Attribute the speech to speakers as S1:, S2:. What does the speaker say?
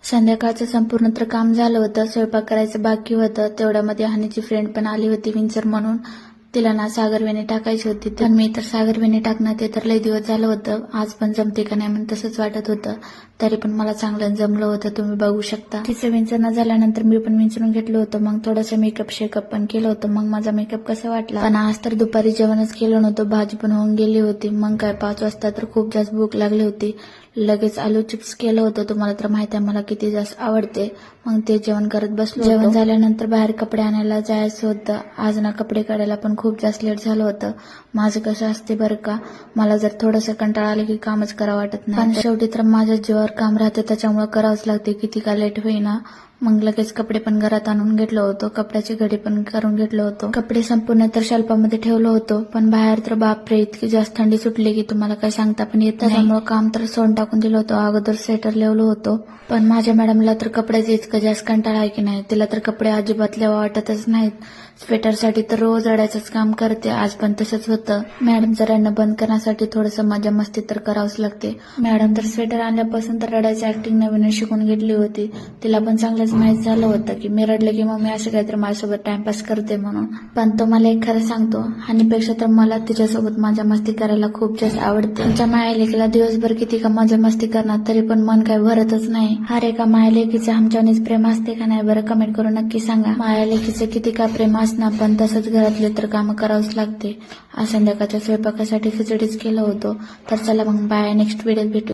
S1: संध्याकाळचं संपूर्ण तर काम झालं होतं, स्वयंपाक करायचं बाकी होतं. तेवढ्यामध्ये हानीची फ्रेंड पण आली होती विंचर म्हणून. तिला ना सागरवेणी टाकायची होती, तर मी तर सागरवेणी टाकणं ते तर लय दिवस झालं होतं. आज पण जमते का नाही म्हणून तसंच वाटत होतं. तरी पण मला चांगलं जमलं होतं, तुम्ही बघू शकता. तिचं विंचरणं झाल्यानंतर मी पण विंचरून घेतलं होतं. मग थोडंसं मेकअप शेकअप पण केलं होतं. मग माझा मेकअप कसा वाटला. पण आज तर दुपारी जेवणच केलं नव्हतं, भाजी पण होऊन गेली होती. मग काय 5 वाजता तर खूप जास्त भूक लागली होती. लगेच आलू चिप्स केलं होतं. तुम्हाला तर माहिती आहे मला किती जास्त आवडते. मग ते जेवण करत बसलो. जेवण झाल्यानंतर बाहेर कपडे आणायला जायचं होतं. आज ना कपडे काढायला पण खूप जास्त लेट झालं होतं. माझं कसं असते बरं का, मला जर थोडंसं कंटाळा आलं की कामच करावं वाटत नाही. पण शेवटी तर माझ्या जीवावर काम राहते, त्याच्यामुळे करावंच लागते किती का लेट होईना. मग लगेच कपडे पण घरात आणून घेतलं होतं. कपड्याची घडी पण करून घेतलं होतं. कपडे संपूर्ण तर शेल्फामध्ये ठेवलं होतं. पण बाहेर तर बापरे इतकी जास्त थंडी सुटली की तुम्हाला काय सांगता पण येत नाही. त्यामुळे काम तर सोडून टाकून दिलं होतं. अगोदर स्वेटर लिवलं होतं. पण माझ्या मॅडमला तर कपड्याचे इतकं जास्त कंटाळा आहे की नाही, तिला तर कपडे अजिबात लेवा वाटतच नाहीत. स्वेटरसाठी तर रोज अडायचंच काम करते. आज पण तसंच होतं. मॅडम रडणं बंद करण्यासाठी थोडंसं मजा मस्ती तर करावंच लागते. मॅडम तर स्वेटर आणल्यापासून तर रडायची ऍक्टिंग नवीन शिकून घेतली होती. तिला पण चांगलंच माहित झालं होतं की मी रडले की मग मी असं काहीतरी माझ्यासोबत टाइमपास करते म्हणून. पण तुम्हाला एक खरं सांगतो, हानीपेक्षा तर मला तिच्यासोबत मजा मस्ती करायला खूप जास्त आवडते. तिच्या मायालेकीला दिवसभर किती का मजा मस्ती करणार तरी पण मन काही भरतच नाही. अरे का मायालेकीचं आमच्यानेच प्रेम असते का नाही बरं, कमेंट करून नक्की सांगा. मायालेकीचं किती का प्रेम असणार, पण तसंच घरातले तर कामं करावंच लागते. आज संध्याकाळच्या स्वयंपाकासाठी खिचडीच केलं होतं. तर चला मग बाय, नेक्स्ट व्हिडिओत भेटू.